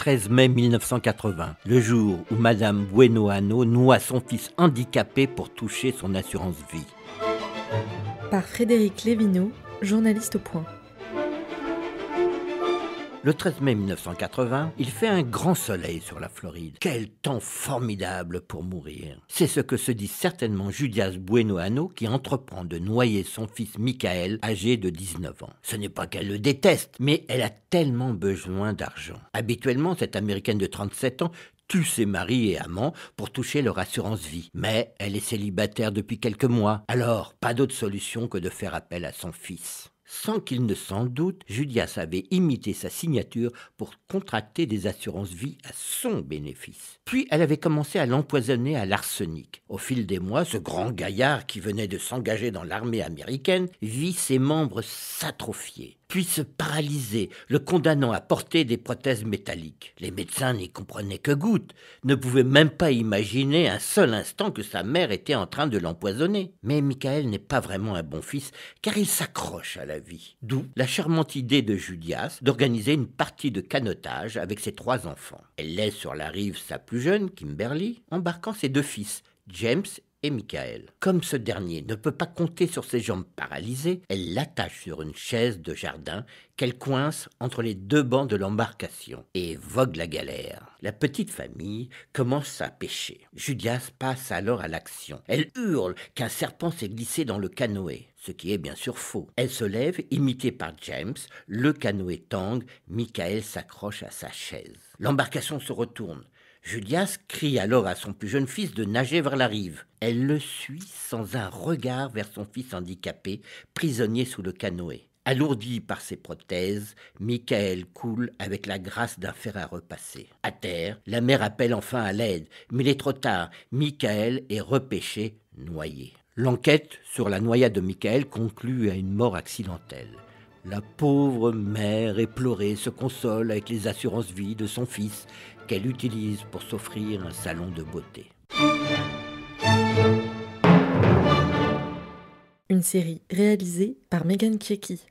13 mai 1980, le jour où Madame Bueno-Anno noie son fils handicapé pour toucher son assurance vie. Par Frédéric Lévineau, journaliste au Point. Le 13 mai 1980, il fait un grand soleil sur la Floride. Quel temps formidable pour mourir. C'est ce que se dit certainement Judias Bueno-Anno qui entreprend de noyer son fils Michael, âgé de 19 ans. Ce n'est pas qu'elle le déteste, mais elle a tellement besoin d'argent. Habituellement, cette Américaine de 37 ans tue ses maris et amants pour toucher leur assurance vie. Mais elle est célibataire depuis quelques mois. Alors, pas d'autre solution que de faire appel à son fils. Sans qu'il ne s'en doute, Judias avait imité sa signature pour contracter des assurances-vie à son bénéfice. Puis elle avait commencé à l'empoisonner à l'arsenic. Au fil des mois, ce grand gaillard qui venait de s'engager dans l'armée américaine vit ses membres s'atrophier, puis se paralyser, le condamnant à porter des prothèses métalliques. Les médecins n'y comprenaient que goutte, ne pouvaient même pas imaginer un seul instant que sa mère était en train de l'empoisonner. Mais Michael n'est pas vraiment un bon fils, car il s'accroche à la vie. D'où la charmante idée de Judias d'organiser une partie de canotage avec ses 3 enfants. Elle laisse sur la rive sa plus jeune, Kimberly, embarquant ses 2 fils, James et Michael. Comme ce dernier ne peut pas compter sur ses jambes paralysées, elle l'attache sur une chaise de jardin qu'elle coince entre les 2 bancs de l'embarcation et vogue la galère. La petite famille commence à pêcher. Judias passe alors à l'action. Elle hurle qu'un serpent s'est glissé dans le canoë, ce qui est bien sûr faux. Elle se lève, imitée par James, le canoë tangue, Michael s'accroche à sa chaise. L'embarcation se retourne. Judias crie alors à son plus jeune fils de nager vers la rive. Elle le suit sans un regard vers son fils handicapé, prisonnier sous le canoë. Alourdi par ses prothèses, Michael coule avec la grâce d'un fer à repasser. À terre, la mère appelle enfin à l'aide, mais il est trop tard. Michael est repêché, noyé. L'enquête sur la noyade de Michael conclut à une mort accidentelle. La pauvre mère éplorée se console avec les assurances-vie de son fils qu'elle utilise pour s'offrir un salon de beauté. Une série réalisée par Megan Kieki.